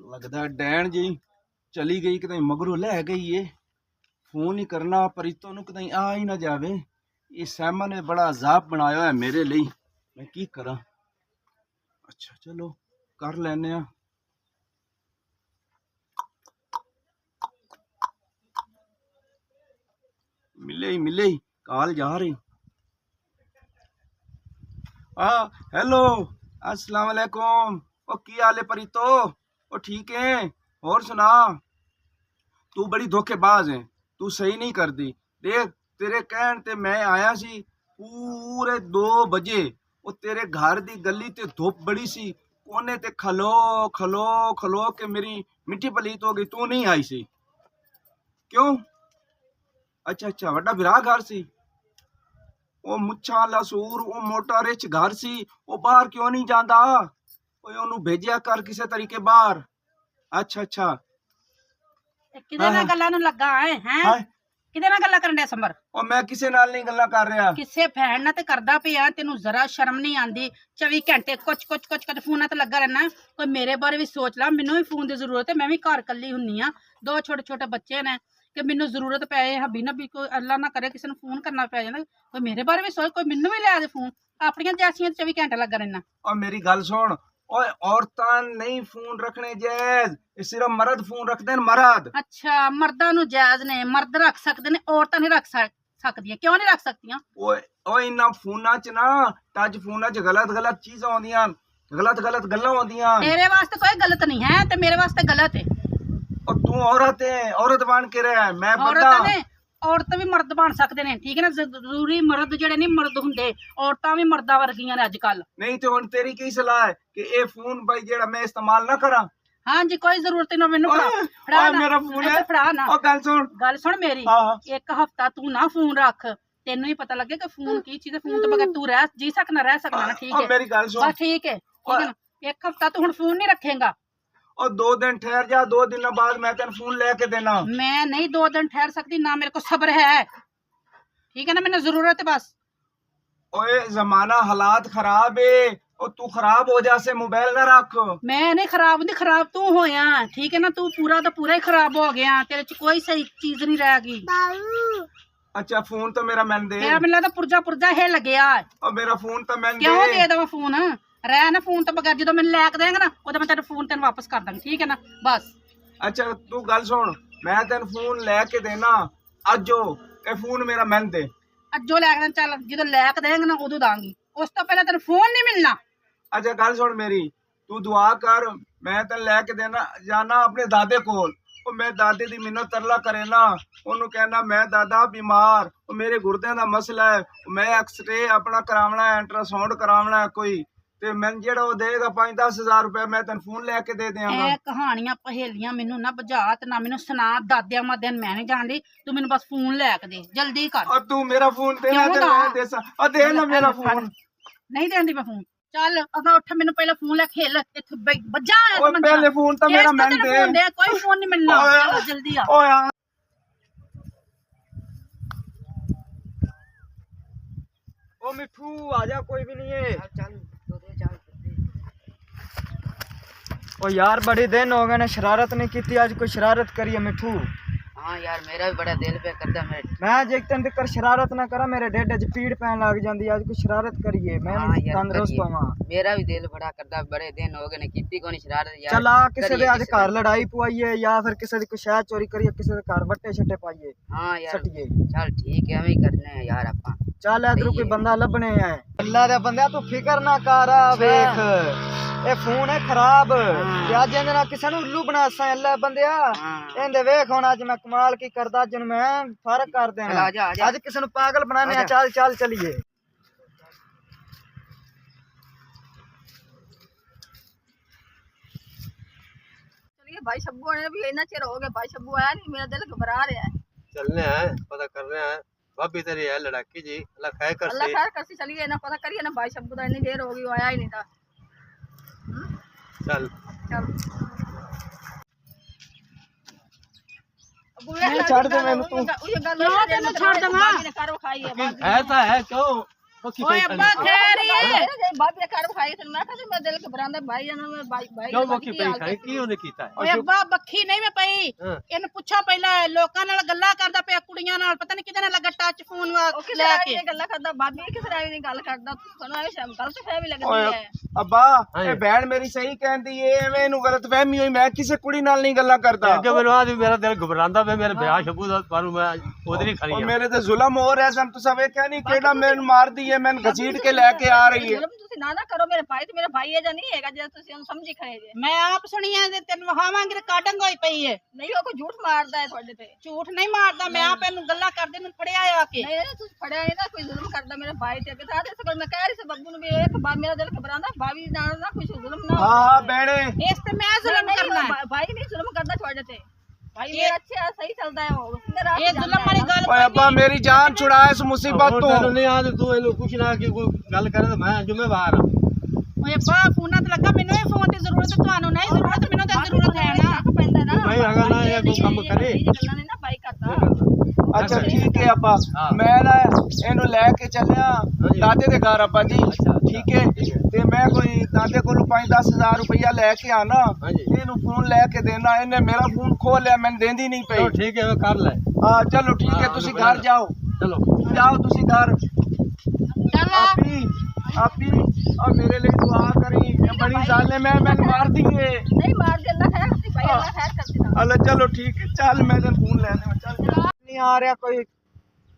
लगदा डैन जी चली गई कदई मगरू लै गई है। फोन ही करना पर इतो नु कदई आ ही ना जावे। ये सैमा ने बड़ा अजाब बनाया है मेरे लिए, मैं की करा। अच्छा चलो कर लेने आ। मिले ही काल जा रही। हेलो अस्सलाम वालेकुम। ओ की हाल है परीतो? ओ ठीक है। और सुना, तू बड़ी धोखेबाज है, तू सही नहीं करती। देख तेरे कहन ते मैं आया सी पूरे 2 बजे। ओ तेरे घर दी गली ते धुप बड़ी सी, कोने ते खलो खलो खलो के मेरी मिट्टी पलीत हो गई। तू नहीं आई सी क्यों? अच्छा अच्छा वड्डा बिरा घर सी। ओ मुच्छा वाला सूर, ओ मोटा रिच घर सी। ओ बाहर क्यों नहीं जांदा? ओए ओनू भेजिया कर किसे तरीके बाहर। अच्छा अच्छा किदे नाल गल्लां नूं लगा है हैं? किदे नाल गल्लां करन दे संबर? ओ मैं किसे नाल नहीं गल्ला कर रहा। किसे फैन ना ते करदा पिया, तेनू जरा शर्म नहीं आंदी? 24 घंटे कुछ कुछ कुछ कुछ फोना ते लगा रहना। कोई मेरे बारे भी सोच ला, मैनू भी फोन दी जरूरत है। मैं भी घर कल्ली हुन्नी आ, 2 छोटे छोटे बच्चे ने कि मैनू जरूरत पै हबी ना भी कोई अल्लाह ना करे किसी नूं फोन करना पै जाए। कोई मेरे बारे भी सोच, कोई मैनू भी लै दे फोन। अपनियां जैसियां 24 घंटे लगा रहना। और मेरी गल सुन, ओए औरतां नहीं फोन रखने जायज, सिर्फ मर्द फोन रखते हैं, मर्द। अच्छा मर्दां नूं जायज ने, मर्द रख सकदे ने, औरतां नहीं रख सकदियां। क्यों नहीं रख सकदियां? ओए ओए इन्ना फोना च ना टच फोना च गलत गलत चीजां आउंदियां, गलत गलत गल्लां आउंदियां। तेरे वास्ते कोई गलत नहीं है ते मेरे वास्ते गलत है। और तू औरत है, औरत बन के रह, मैं बंदा। औरत ने औरत भी मर्द बन सकते हैं, ठीक है ना? जरूरी मर्द जेडे नहीं मर्द हुंदे, औरतां भी मर्दां वर्गियां ने अजकल। नहीं तो हुण तेरी की सलाह है कि ये फोन भाई जेड़ा मैं इस्तेमाल ना करा? हाँ जी कोई जरूरत नहीं। मैनू फड़ा ना, मेरा फोन है। फड़ा ना। गल सुन मेरी। एक हफ्ता तू ना फोन रख, तेनू ही पता लगे कि फोन की चीज है। फोन तो बगैर तू रह जी सकना, रह सकना ना? ठीक है मेरी गल सुन, बस ठीक है ना? एक हफ्ता तू हुण फोन नहीं रखेगा। और 2 दिन ठहर जा, 2 दिनों बाद मैं तेन फोन लेके देना। मैं नहीं 2 दिन ठहर सकती ना, मेरे को सब्र है, ठीक है ना? मैंने जरूरत है बस। ओए जमाना हालात खराब है, और तू खराब हो जा से मोबाइल ना रख। मैं नहीं खराब होंदी, खराब तू होया, ठीक है ना? तू पूरा तो पूरा ही खराब हो गया, तेरे च कोई सही चीज नहीं रह गई। अच्छा फोन तो मेरा मैन दे। तेरा मैनूं लगदा पुर्जा पुर्जा हिल गया। और मेरा फोन तो मैन क्यों दे। दे देवां फोन? रह ना फोन तो बगैर, जो मैंने लैक देंगा ना उदों मैं तेरा फोन तेन वापस कर दूंगी, ठीक है ना? बस। अच्छा तू गल सुन, मैं तेन फोन लेके देना अजो, ए फोन मेरा मैन दे। अज्जो लैक दें, चल जो लैक देंगा ना उदों दांगी, उस तो पहले तेन फोन नहीं मिलना। अच्छा गल सुन मेरी, तू दुआ कर, मैं तेन लेके देना जाना अपने दादे कोल। ਉਹ ਮੈਂ ਦਾਦੇ ਦੀ ਮਿੰਨਤ ਤਰਲਾ ਕਰੇ ਨਾ, ਉਹਨੂੰ ਕਹਿਣਾ ਮੈਂ ਦਾਦਾ ਬਿਮਾਰ, ਉਹ ਮੇਰੇ ਗੁਰਦਿਆਂ ਦਾ ਮਸਲਾ ਹੈ, ਮੈਂ ਐਕਸਰੇ ਆਪਣਾ ਕਰਾਉਣਾ ਹੈ, ਅਲਟਰਾਸਾਊਂਡ ਕਰਾਉਣਾ ਹੈ ਕੋਈ, ਤੇ ਮੈਨੂੰ ਜਿਹੜਾ ਉਹ ਦੇਗਾ 5-10 ਹਜ਼ਾਰ ਰੁਪਏ ਮੈਂ ਤੈਨੂੰ ਫੋਨ ਲੈ ਕੇ ਦੇ ਦਿਆਂਗਾ। ਇਹ ਕਹਾਣੀਆਂ ਪਹੇਲੀਆਂ ਮੈਨੂੰ ਨਾ ਬੁਝਾ ਤੇ ਨਾ ਮੈਨੂੰ ਸੁਣਾ। ਦਾਦਿਆਂ ਮਾਦਿਆਂ ਮੈਂ ਨਹੀਂ ਜਾਣਦੀ, ਤੂੰ ਮੈਨੂੰ ਬਸ ਫੋਨ ਲੈ ਕੇ ਦੇ, ਜਲਦੀ ਕਰ। ਔਰ ਤੂੰ ਮੇਰਾ ਫੋਨ ਦੇ ਨਾ, ਤੇ ਦੇ ਆ ਦੇ ਨਾ ਮੇਰਾ ਫੋਨ। ਨਹੀਂ ਦੇਂਦੀ ਮੈਂ ਫੋਨ। ਚੱਲ ਅਗਾ ਉੱਠ, ਮੈਨੂੰ ਪਹਿਲਾਂ ਫੋਨ ਲੈ ਖੇਲ, ਇੱਥੇ ਵੱਜਾ ਆਇਆ ਉਹ ਪਹਿਲੇ ਫੋਨ ਤਾਂ ਮੇਰਾ ਮੈਂ ਦੇ। ਕੋਈ ਫੋਨ ਨਹੀਂ ਮਿਲਣਾ, ਚਲੋ ਜਲਦੀ ਆ। ਓਏ ਆ ओ मिठू आजा, कोई भी नहीं है। ओ यार बड़े दिन हो गए ने शरारत नहीं की थी, आज कोई शरारत करिए मिठू। हाँ यार मेरा भी बड़ा दिल पे करता है। मैं जितन तक शरारत ना करा मेरे ढेड च पीड़ पैन लग जाती, आज कोई शरारत करिए, मैं तंदुरुस्त होवां। मेरा भी दिल बड़ा करता, बड़े दिन हो गए ने कीती कोनी शरारत यार। चल आ किसी दे आज घर लड़ाई पवाइए, या फिर किसी दी कोई शै चोरी करिए, किसी दे घर वट्टे छट्टे पाइए। हाँ यार सटिए चल ठीक है, हमें ही करने हैं यार आपा। चल इधर कोई बंदा लभने है। अल्लाह दे बंदे तू फिकर ना कर, वेख ए फोन है खराब, अज इंदे नाल किसे नूं उल्लू बनासा। अल्लाह बंदिया इंदे वेख हुण अज मैं कमाल की करदा, अज नूं मैं फर्क कर देना, अज किसे नूं पागल बनाने। चल चल चलिए। चलिए भाई शब्बू ने भी इतना चिर हो गया, भाई शब्बू आया नहीं, मेरा दिल घबरा रहा है। चलने हैं, पता करने हैं। भाभी तेरी है लड़ाकी जी, अल्लाह खैर कर अल्लाह खैर कर सी। चलिए ना पता करिए ना, भाई शब्बू तो इतनी देर हो गई, वो आया ही नहीं था। चल चल छाड़ दे मैनू तू। क्यों तेनू छाड़ देवां? ऐसा है क्यों ਓਏ ਅੱਬਾ ਖੈਰ ਹੀ ਹੈ। ਬਾਬੇ ਦੇ ਘਰ ਖਾਈ ਤੇ ਮੈਂ ਕਿਹਾ ਮੇਰਾ ਦਿਲ ਘਬਰਾਉਂਦਾ ਭਾਈ ਜਾਨ ਮੈਂ ਭਾਈ ਕਿਉਂ ਮੱਕੀ ਪਈ ਖਾਈ ਕੀ ਉਹਨੇ ਕੀਤਾ ਓਏ ਅੱਬਾ ਬੱਖੀ ਨਹੀਂ ਮੈਂ ਪਈ ਇਹਨੂੰ ਪੁੱਛਾ ਪਹਿਲਾਂ ਲੋਕਾਂ ਨਾਲ ਗੱਲਾਂ ਕਰਦਾ ਪਿਆ ਕੁੜੀਆਂ ਨਾਲ ਪਤਾ ਨਹੀਂ ਕਿਹਦੇ ਨਾਲ ਲੱਗਾ ਟੱਚ ਫੋਨ ਲੈ ਕੇ ਗੱਲਾਂ ਕਰਦਾ ਬਾਬੀ ਕਿਸ ਰਾਈ ਦੀ ਗੱਲ ਕਰਦਾ ਤੁਹਾਨੂੰ ਇਹ ਗਲਤ ਫਹਿਮੀ ਲੱਗਦੀ ਓਏ ਹੈ ਅੱਬਾ ਇਹ ਭੈਣ ਮੇਰੀ ਸਹੀ ਕਹਿੰਦੀ ਏ ਐਵੇਂ ਇਹਨੂੰ ਗਲਤ ਫਹਿਮੀ ਹੋਈ ਮੈਂ ਕਿਸੇ ਕੁੜੀ ਨਾਲ ਨਹੀਂ ਗੱਲਾਂ ਕਰਦਾ ਅੱਗੇ ਮੈਨੂੰ ਆ ਮੇਰਾ ਦਿਲ ਘਬਰਾਉਂਦਾ ਪਿਆ ਮੇਰੇ ਵਿਆਹ ਸ਼ਬੂ ਦਾ ਪਰ ਮੈਂ ਉਹਦੇ ਨਹੀਂ ਖੜੀ ਉਹ ਮੇਰੇ ਤੇ ਜ਼ੁਲਮ ਹੋ ਰਿਹਾ ਸਨ ਤੁਸੀਂ ਵੇਖਿਆ ਨਹੀਂ ਕਿਹੜਾ ਮੈਨੂੰ ਮਾਰਦੀ ਏ ਮੈਨੂੰ ਘਸੀਟ ਕੇ ਲੈ ਕੇ ਆ ਰਹੀ ਏ ਤੁਸੀਂ ਨਾ ਕਰੋ ਮੇਰੇ ਭਾਈ ਤੇ ਮੇਰਾ ਭਾਈ ਇਹ ਜਾਂ ਨਹੀਂ ਹੈਗਾ ਜੇ ਤੁਸੀਂ ਉਹਨੂੰ ਸਮਝੀ ਖੜੇ ਜੇ ਮੈਂ ਆਪ ਸੁਣੀਆਂ ਤੇ ਤੈਨੂੰ ਵਹਾਵਾਂਗੇ ਤੇ ਕਾਟੰਗ ਹੋਈ ਪਈ ਏ ਨਹੀਂ ਉਹ ਕੋਈ ਝੂਠ ਮਾਰਦਾ ਹੈ ਤੁਹਾਡੇ ਤੇ ਝੂਠ ਨਹੀਂ ਮਾਰਦਾ ਮੈਂ ਆਪ ਇਹਨੂੰ ਗੱਲਾਂ ਕਰਦੇ ਨੂੰ ਫੜਿਆ ਆ ਕੇ ਨਹੀਂ ਨਹੀਂ ਤੁਸੀਂ ਫੜਿਆ ਨਹੀਂ ਨਾ ਕੋਈ ਜ਼ੁਲਮ ਕਰਦਾ ਮੇਰੇ ਭਾਈ ਤੇ ਕਿਤਾ ਇਸ ਕੋਲ ਮੈਂ ਕਹਿ ਰਹੀ ਸੀ ਬੱਬੂ ਨੂੰ ਵੀ ਇੱਕ ਬਾਰ ਮੇਰਾ ਦਿਲ ਘਬਰਾਉਂਦਾ ਭਾਬੀ ਨਾਲ ਨਾ ਕੁਝ ਜ਼ੁਲਮ ਨਾ ਹਾਂ ਭੈਣੇ ਇਸ ਤੇ ਮੈਂ ਜ਼ੁਲਮ ਕਰਨਾ ਹੈ। ਭਾਈ ਨਹੀਂ ਜ਼ੁਲਮ ਕਰਦਾ ਤੁਹਾਡੇ ਤੇ ਭਾਈ ਮੇਰਾ ਅੱਛਾ ਸਹੀ ਚੱਲਦਾ ਹੈ ਉਹ ਮੇਰਾ ਇਹ ਜ਼ੁਲਮ ਵਾਲੀ ਗੱਲ ਓਏ ਅੱਬਾ ਮੇਰੀ ਜਾਨ ਛੁੜਾ ਇਸ ਮੁਸੀਬਤ ਤੋਂ ਤੈਨੂੰ ਨਹੀਂ ਆ ਤੇ ਤੂੰ ਇਹਨੂੰ ਕੁਛ ਨਾ ਕਿ ਕੋਈ ਗੱਲ ਕਰੇ ਤਾਂ ਮੈਂ ਜ਼ਿੰਮੇਵਾਰ ਹਾਂ ਓਏ ਅੱਬਾ ਫੋਨਾਂ ਤੇ ਲੱਗਾ ਮੈਨੂੰ ਇਹ ਫੋਨ ਦੀ ਜ਼ਰੂਰਤ ਹੈ ਤੁਹਾਨੂੰ ਨਹੀਂ ਜ਼ਰੂਰਤ ਮੈਨੂੰ ਤਾਂ ਜ਼ਰੂਰਤ ਹੈ ਨਾ ਪੈਂਦਾ ਨਾ ਨਹੀਂ ਹੈਗਾ ਨਾ ਇਹ ਕੋਈ ਕੰਮ ਕਰੇ ਗੱਲਾਂ ਨੇ ਨਾ ਭਾਈ ਕਰਦਾ ਅੱਛਾ ਠੀਕ ਹੈ ਅੱਬਾ ਮੈਂ ਨਾ ਇਹਨੂੰ ਲੈ ਕੇ ਚੱਲਿਆ ਦਾਦੇ ਦੇ ਘਰ ਅੱਬਾ ਜੀ ਠੀਕ ਹੈ ਤੇ ਮੈਂ ਕੋਈ ਦਾਦੇ ਕੋਲੋਂ 5-10 ਹਜ਼ਾਰ ਰੁਪਇਆ ਲੈ ਕੇ ਆਣਾ ਇਹਨੂੰ ਫੋਨ ਲੈ ਕੇ ਦੇਣਾ ਇਹਨੇ ਮੇਰਾ ਫੋਨ ਖੋਹ ਲਿਆ ਮੈਨੂੰ ਦੇਂਦੀ ਨਹੀਂ ਚਲੋ ਪਈ ਠੀਕ ਹੈ ਮੈਂ ਕਰ ਲੈ ਹਾਂ ਚਲੋ ਠੀਕ ਹੈ ਤੁਸੀਂ ਘਰ ਜਾਓ ਚਲੋ ਜਾਓ ਤੁਸੀਂ ਘਰ ਚੱਲ ਆਪੀ ਆ ਮੇਰੇ ਲਈ ਦੁਆ ਕਰੀ ਇਹ ਬੜੀ ਜ਼ਾਲਿਮ ਹੈ ਮੈਨੂੰ ਮਾਰ ਦੀਏ ਨਹੀਂ ਮਾਰ ਦੇ ਅੱਲਾ ਖੈਰ ਕਰਦੀ ਭਾਈ ਅੱਲਾ ਖੈਰ ਕਰਦੀ ਅੱਲਾ ਚਲੋ ਠੀਕ ਹੈ ਚੱਲ ਮੈਂ ਤੇ ਫੋਨ ਲੈ ਲਵਾਂ ਚੱਲ ਨਹੀਂ ਆ ਰਿਹਾ ਕੋਈ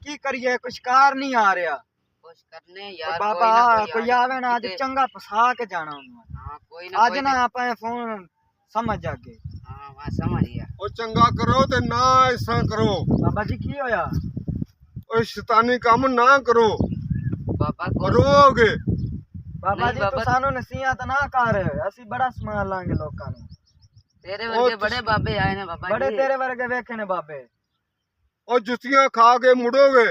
ਕੀ ਕਰੀਏ ਕੁਛ ਕਾਰ ਨਹੀਂ ਆ ਰਿਹਾ ਕੁਛ ਕਰਨੇ ਯਾਰ ਬਾਬਾ ਕੋਈ ਆਵੇ ਨਾ ਅੱਜ ਚੰਗਾ ਫਸਾ ਕੇ ਜਾਣਾ ਉਹਨੂੰ ਹਾਂ ਕੋਈ ਨਾ ਅੱਜ ਨਾ ਆਪਾਂ ਇਹ ਫੋਨ ਸਮਝ ਜਾਗੇ ਹਾਂ ਮੈਂ ਸਮਝ ਗਿਆ ਉਹ ਚੰਗਾ ਕਰੋ ਤੇ ਨਾ ਐਸਾ ਕਰੋ ਬਾਬਾ ਜੀ ਕੀ ਹੋਇਆ ਉਹ ਸ਼ੈਤਾਨੀ ਕੰਮ ਨਾ ਕਰੋ ਬਾਬਾ ਕਰੋਗੇ ਬਾਬਾ ਨਹੀਂ ਜੀ ਬਾਬਾ ਤੂੰ ਸਾਨੂੰ ਨਸੀਹਤ ਨਾ ਕਰ ਅਸੀਂ ਬੜਾ ਸਮਾਨ ਲਾਂਗੇ ਲੋਕਾਂ ਨੂੰ ਤੇਰੇ ਵਰਗੇ ਬੜੇ ਬਾਬੇ ਆਏ ਨੇ ਬਾਬਾ ਬੜੇ ਜੀ ਤੇਰੇ ਵਰਗੇ ਵੇਖੇ ਨੇ ਬਾਬੇ ਉਹ ਜੁੱਤੀਆਂ ਖਾ ਕੇ ਮੁੜੋਗੇ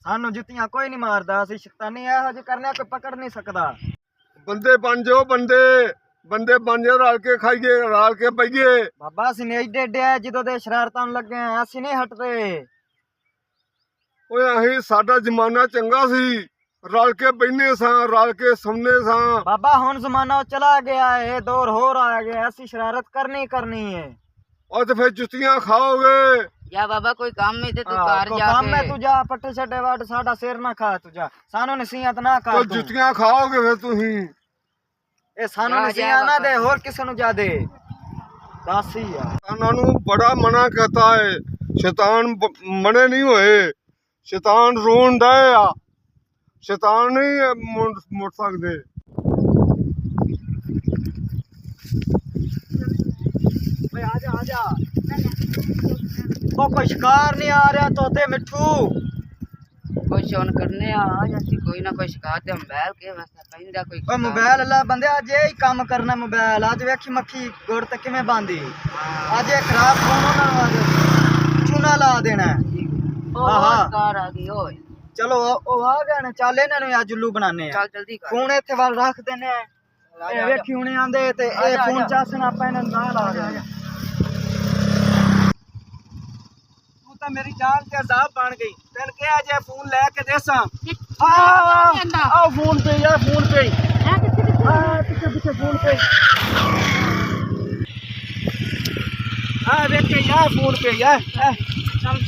ਸਾਨੂੰ ਜੁੱਤੀਆਂ ਕੋਈ ਨਹੀਂ ਮਾਰਦਾ ਅਸੀਂ ਸ਼ੈਤਾਨੀ ਇਹੋ ਜਿਹੇ ਕਰਨੇ ਕੋਈ ਪਕੜ ਨਹੀਂ ਸਕਦਾ ਬੰਦੇ ਬਣ ਜਾਓ ਬੰਦੇ ਬਣ ਜਾਓ ਰਲ ਕੇ ਖਾਈਏ ਰਲ ਕੇ ਪਈਏ ਬਾਬਾ ਅਸੀਂ ਨੇ ਏਡੇ ਏਡੇ ਆ ਜਦੋਂ ਦੇ ਸ਼ਰਾਰਤਾਂ ਨੂੰ ਲੱਗੇ ਆ ਅਸੀਂ ਨਹੀਂ ਹਟਦੇ ਓਏ ਅਸੀਂ ਸਾਡਾ ਜ਼ਮਾਨਾ ਚੰਗਾ ਸੀ ਰਲ ਕੇ ਬੈਠੇ ਸਾਂ ਰਲ ਕੇ ਸੌਂਦੇ ਸਾਂ ਬਾਬਾ ਹੁਣ ਜ਼ਮਾਨਾ ਚਲਾ ਗਿਆ ਹੈ ਦੌਰ ਹੋਰ ਆ ਗਿਆ ਅਸੀਂ ਸ਼ਰਾਰਤ ਕਰਨੀ ਹੈ ਉਹ ਤੇ ਫਿਰ ਜੁੱਤੀਆਂ ਖਾਓਗੇ ਜਾਂ ਬਾਬਾ ਕੋਈ ਕੰਮ ਹੀ ਤੇ ਤੂੰ ਹਾਂ, ਘਰ ਕੋਈ ਜਾ ਕੰਮ ਹੈ ਕੇ ਤੂੰ ਜਾ ਪੱਠੇ ਛੱਡੇ ਵੱਢ ਸਾਡਾ ਸਿਰ ਨਾ ਖਾ ਤੂੰ ਜਾ ਸਾਨੂੰ ਨਸੀਹਤ ਨਾ ਕਰ ਉਹ ਤੂੰ। ਜੁੱਤੀਆਂ ਖਾਓਗੇ ਫਿਰ ਤੁਸੀਂ ਇਹ ਸਾਨੂੰ ਜਾ, ਨਸੀਹਤ ਨਾ ਬਾਬਾ। ਦੇ ਹੋਰ ਕਿਸੇ ਨੂੰ ਜਾ ਦੇ ਦੱਸ ਹੀ ਆ ਉਹਨਾਂ ਨੂੰ ਬੜਾ ਮਨਾ ਕਰਤਾ ਹੈ ਸ਼ੈਤਾਨ ਮਨੇ ਨਹੀਂ ਹੋਏ ਸ਼ੈਤਾਨ ਰੋਣ ਦਾ ਆ ਸ਼ੈਤਾਨ ਨਹੀਂ ਮੁੜ ਸਕਦੇ ਓਏ ਆ ਜਾ ਉਹ ਕੋਈ ਸ਼ਿਕਾਰ ਨਹੀਂ ਆ ਰਿਹਾ ਤੋਤੇ ਮਿੱਠੂ ਕੋਈ ਸ਼ੌਨ ਕਰਨੇ ਆ ਜਾਂਦੀ ਕੋਈ ਨਾ ਕੋਈ ਸ਼ਿਕਾਰ ਤੇ ਮੋਬਾਈਲ ਕੇ ਵਾਸਤੇ ਪੈਂਦਾ ਕੋਈ ਓਏ ਮੋਬਾਈਲ ਲੈ ਬੰਦੇ ਅੱਜ ਇਹ ਹੀ ਕੰਮ ਕਰਨਾ ਮੋਬਾਈਲ ਅੱਜ ਵੇਖੀ ਮੱਖੀ ਗੁੜ ਤੇ ਕਿਵੇਂ ਬਾਂਦੀ ਅੱਜ ਇਹ ਖਰਾਬ ਫੋਨ ਉਹਨਾਂ ਨੂੰ ਅੱਜ ਚੂਨਾ ਲਾ ਦੇਣਾ ਆਹਾ। ਕਾਰ ਆ ਗਈ ਓਏ ਚਲੋ ਉਹ ਆ ਗਏ ਨੇ ਚੱਲ ਇਹਨਾਂ ਨੂੰ ਅੱਜ ਉੱਲੂ ਬਣਾਣੇ ਆ ਚੱਲ ਜਲਦੀ ਕਰ ਫੋਨ ਇੱਥੇ ਵੱਲ ਰੱਖ ਦਿੰਨੇ ਆ ਇਹ ਵੇਖੀ ਹੁਣੇ ਆਂਦੇ ਤੇ ਇਹ ਫੋਨ ਚਾਸਣ ਆਪਾਂ ਇਹਨਾਂ ਨੂੰ ਨਾਲ ਆ ਗਏ ਤੂੰ ਤਾਂ ਮੇਰੀ ਜਾਨ ਤੇ ਅਜ਼ਾਬ ਬਣ ਗਈ ਤੈਨੂੰ ਕਿਹਾ ਜੇ ਫੋਨ ਲੈ ਕੇ ਦੇਸਾਂ ਕਹਿੰਦਾ ਆਹ ਫੋਨ ਪੇ ਯਾਰ ਫੋਨ ਪੇ ਪਿੱਛੇ ਫੋਨ ਪੇ ਵੇਖ ਯਾਰ ਫੋਨ ਪੇ ਯਾਰ ਚੱਲ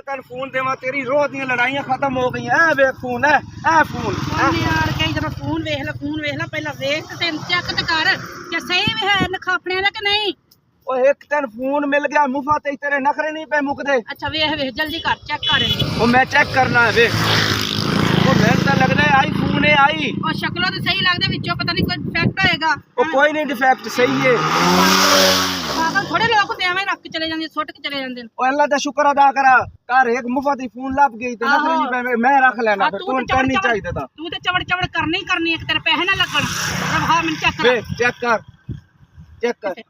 ਤੈਨੂੰ ਫੋਨ ਦੇਵਾਂ ਤੇਰੀ ਰੋਜ਼ ਦੀਆਂ ਲੜਾਈਆਂ ਖਤਮ ਹੋ ਗਈਆਂ ਇਹ ਵੇਖ ਫੋਨ ਹੈ ਇਹ ਫੋਨ ਯਾਰ ਕਈ ਜਦੋਂ ਫੋਨ ਵੇਖ ਲੈ ਪਹਿਲਾਂ ਵੇਖ ਤੇ ਚੈੱਕ ਤੇ ਕਰ ਕਿ ਸਹੀ ਵੀ ਹੈ ਨਖਾਫਣਿਆਂ ਦਾ ਕਿ ਨਹੀਂ ਓਏ ਇੱਕ ਤੈਨੂੰ ਫੋਨ ਮਿਲ ਗਿਆ ਮੁਫਾ ਤੇ ਤੇਰੇ ਨਖਰੇ ਨਹੀਂ ਪਏ ਮੁੱਕਦੇ ਅੱਛਾ ਵੇਖ ਜਲਦੀ ਕਰ ਚੈੱਕ ਕਰ ਇਹਨੂੰ। ਉਹ ਮੈਂ ਚੈੱਕ ਕਰਨਾ ਹੈ ਵੇਖ ਉਹ ਮੈਨੂੰ ਤਾਂ ਲੱਗਦਾ ਹੈ ਆਈਫੋਨ ਹੈ ਆਈ ਉਹ ਸ਼ਕਲੋਂ ਤੇ ਸਹੀ ਲੱਗਦਾ ਵਿੱਚੋਂ ਪਤਾ ਨਹੀਂ ਕੋਈ ਡਿਫੈਕਟ ਹੋਏਗਾ ਉਹ ਕੋਈ ਨਹੀਂ ਡਿਫੈਕਟ ਸਹੀ ਹੈ ਪਾਗਲ ਥੋੜੇ ਲੋਕ ਹੁੰਦੇ ਐਵੇਂ ਰੱਖ ਕੇ ਚਲੇ ਜਾਂਦੇ ਸੁੱਟ ਕੇ ਚਲੇ ਜਾਂਦੇ ਨੇ ਉਹ ਅੱਲਾ ਦਾ ਸ਼ੁਕਰ ਅਦਾ ਕਰਾ ਘਰ ਇੱਕ ਮੁਫਤ ਹੀ ਫੋਨ ਲੱਭ ਗਈ ਤੇ ਨਖਰੇ ਨਹੀਂ ਪਏ ਮੈਂ ਰੱਖ ਲੈਣਾ ਫਿਰ ਤੂੰ ਨਹੀਂ ਚਾਹੀਦਾ ਤਾਂ ਤੂੰ ਤੇ ਚਵੜ ਕਰਨੀ ਕਰਨੀ ਇੱਕ ਤੇਰੇ ਪੈਸੇ ਨਾ ਲੱਗਣ ਰਹਾ ਮੈਨੂੰ ਚੈੱਕ ਕਰ ਵੇਖ ਚੈੱਕ ਕਰ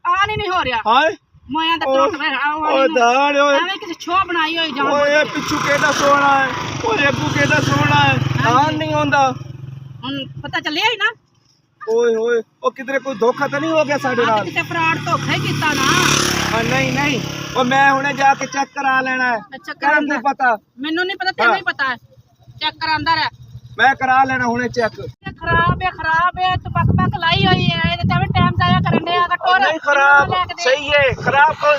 ਆ ਨਹੀਂ ਹੋ ਰਿਹਾ ਹਾਏ ਮਾਇਆ ਦਾ ਟੁੱਟ ਰਿਹਾ ਓਏ ਦਾੜ ਓਏ ਐਵੇਂ ਕਿਸੇ ਛੋਹ ਬਣਾਈ ਹੋਈ ਜਾਨ ਓਏ ਪਿੱਛੂ ਕਿਹਦਾ ਸੋਹਣਾ ਹੈ ਓਏ ਅੱਗੂ ਕਿਹਦਾ ਸੋਹਣਾ ਹੈ ਹਾਂ ਨਹੀਂ ਹੁੰਦਾ ਹੁਣ ਪਤਾ ਚੱਲਿਆ ਹੀ ਨਾ ਓਏ ਹੋਏ ਉਹ ਕਿਧਰੇ ਕੋਈ ਧੋਖਾ ਤਾਂ ਨਹੀਂ ਹੋ ਗਿਆ ਸਾਡੇ ਨਾਲ ਕਿਤੇ ਫਰਾਡ ਧੋਖਾ ਹੀ ਕੀਤਾ ਨਾ ਨਹੀਂ ਨਹੀਂ ਉਹ ਮੈਂ ਹੁਣੇ ਜਾ ਕੇ ਚੈੱਕ ਕਰਾ ਲੈਣਾ ਹੈ ਅੱਛਾ ਕਰਨ ਕੀ ਪਤਾ ਮੈਨੂੰ ਨਹੀਂ ਪਤਾ ਤੈਨੂੰ ਹੀ ਪਤਾ ਹੈ ਚੈੱਕ ਕਰਾਂਦਾ ਰਹਿ ਮੈਂ ਕਰਾ ਲੈਣਾ ਹੁਣੇ ਚੈੱਕ ਖਰਾਬ ਹੈ ਤੂੰ ਪੱਕ ਲਾਈ ਹੋਈ ਹੈ ਇਹਦੇ ਤੇ ਵੀ ਟਾਈਮ ਜਾਇਆ ਕਰਨ ਦੇ ਆਗਾ ਟੋਰ नहीं खराब सही है खराब को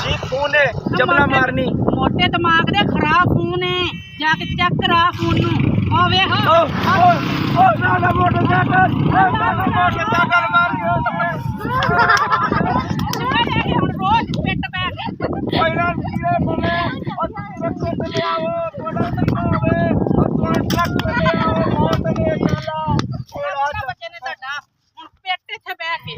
ठीक फोन है जबला मारनी ਮੋਟੇ ਦਿਮਾਗ ਦੇ ਖਰਾਬ ਫੋਨ ਹੈ ਜਾ ਕੇ ਚੈੱਕ ਕਰਾ ਫੋਨ ਨੂੰ ਉਹ ਵੇਖ ओ ना मोटरसाइकिल मार ਹੁਣ ਰੋਜ਼ ਪਿੱਟ ਪੈ पहिला कीड़े बने और ट्रक से ले आओ थोड़ा सा होवे और ट्रक से ले आओ बहुत ले चला और ਬੱਚੇ ਨੇ ਤੁਹਾਡਾ ਹੁਣ ਪਿੱਟ ਇੱਥੇ ਬਹਿ ਕੇ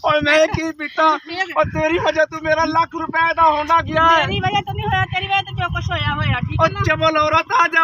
और मैं की पीटा और तेरी वजह तू मेरा लाख रुपए दा होना गया है ਤੇਰੀ ਵਜ੍ਹਾ ਤੋਂ ਨਹੀਂ ਹੋਇਆ ਤੇਰੀ ਵਜ੍ਹਾ ਤੋਂ ਜੋ ਕੁਝ ਹੋਇਆ ਠੀਕ ਹੈ और चबल औरत आ जा